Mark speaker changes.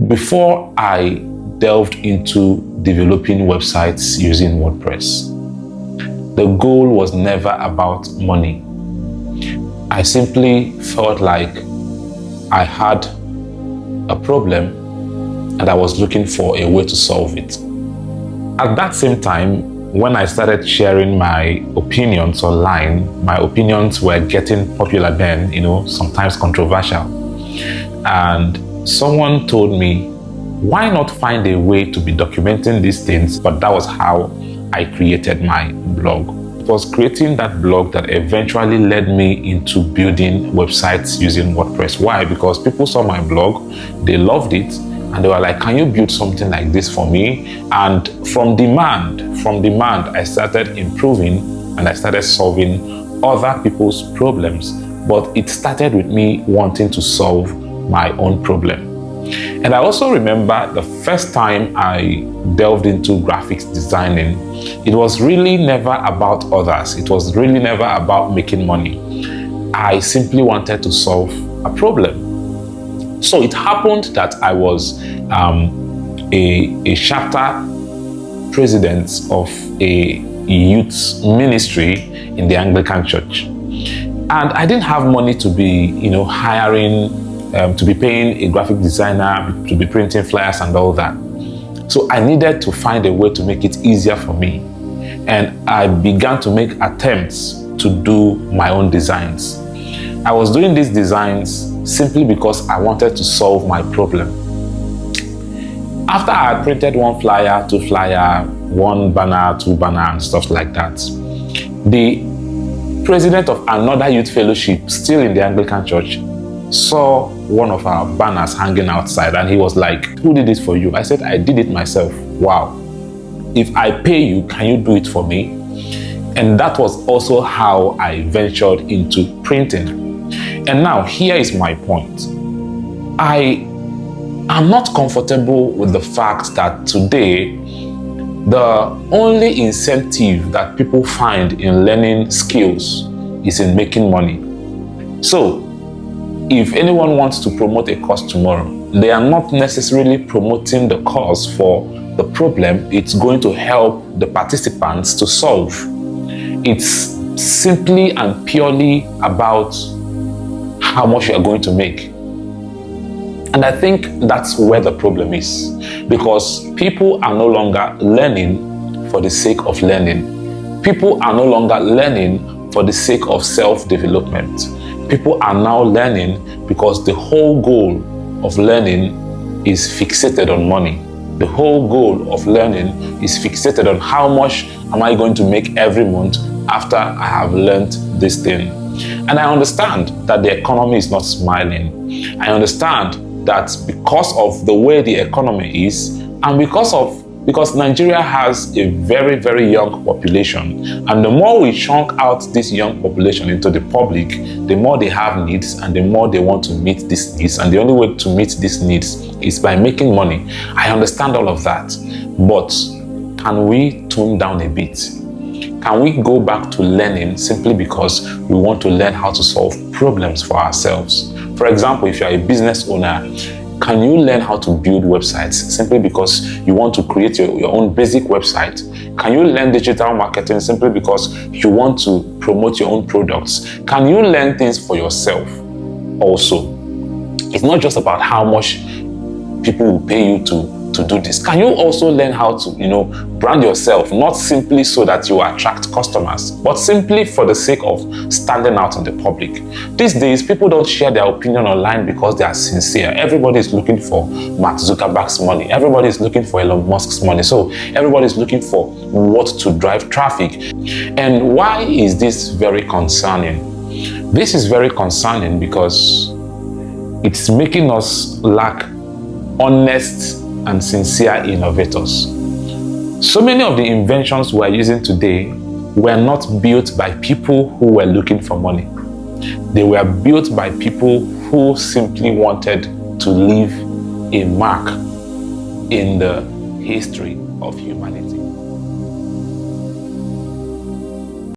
Speaker 1: Before I delved into developing websites using WordPress, the goal was never about money. I simply felt like I had a problem and I was looking for a way to solve it. At that same time, when I started sharing my opinions online, my opinions were getting popular then, sometimes controversial. And someone told me, why not find a way to be documenting these things? But that was how I created my blog. It was creating that blog that eventually led me into building websites using WordPress. Why? Because people saw my blog, they loved it, and they were like, can you build something like this for me? And from demand, I started improving and I started solving other people's problems. But it started with me wanting to solve my own problem. And I also remember the first time I delved into graphics designing, it was really never about others. It was really never about making money. I simply wanted to solve a problem. So it happened that I was a chapter president of a youth ministry in the Anglican Church. And I didn't have money to be, hiring, to be paying a graphic designer, to be printing flyers and all that. So I needed to find a way to make it easier for me. And I began to make attempts to do my own designs. I was doing these designs simply because I wanted to solve my problem. After I had printed one flyer, two flyer, one banner, two banner, and stuff like that, the president of another youth fellowship, still in the Anglican Church, saw one of our banners hanging outside and he was like, who did it for you? I said, I did it myself. Wow. If I pay you, can you do it for me? And that was also how I ventured into printing. And now here is my point. I am not comfortable with the fact that today, the only incentive that people find in learning skills is in making money. So, if anyone wants to promote a course tomorrow, they are not necessarily promoting the course for the problem it's going to help the participants to solve. It's simply and purely about how much you are going to make. And I think that's where the problem is, because people are no longer learning for the sake of learning. People are no longer learning for the sake of self-development. People are now learning because the whole goal of learning is fixated on money. The whole goal of learning is fixated on how much am I going to make every month after I have learned this thing. And I understand that the economy is not smiling. I understand that because of the way the economy is, and because Nigeria has a very, very young population, and the more we chunk out this young population into the public, the more they have needs and the more they want to meet these needs. And the only way to meet these needs is by making money. I understand all of that. But can we tone down a bit? Can we go back to learning simply because we want to learn how to solve problems for ourselves? For example, if you're a business owner, can you learn how to build websites simply because you want to create your own basic website? Can you learn digital marketing simply because you want to promote your own products? Can you learn things for yourself also? It's not just about how much people will pay you to do this. Can you also learn how to, brand yourself, not simply so that you attract customers, but simply for the sake of standing out in the public? These days, people don't share their opinion online because they are sincere. Everybody is looking for Mark Zuckerberg's money. Everybody is looking for Elon Musk's money. So everybody is looking for what to drive traffic. And why is this very concerning? This is very concerning because it's making us lack honest and sincere innovators. So many of the inventions we are using today were not built by people who were looking for money. They were built by people who simply wanted to leave a mark in the history of humanity.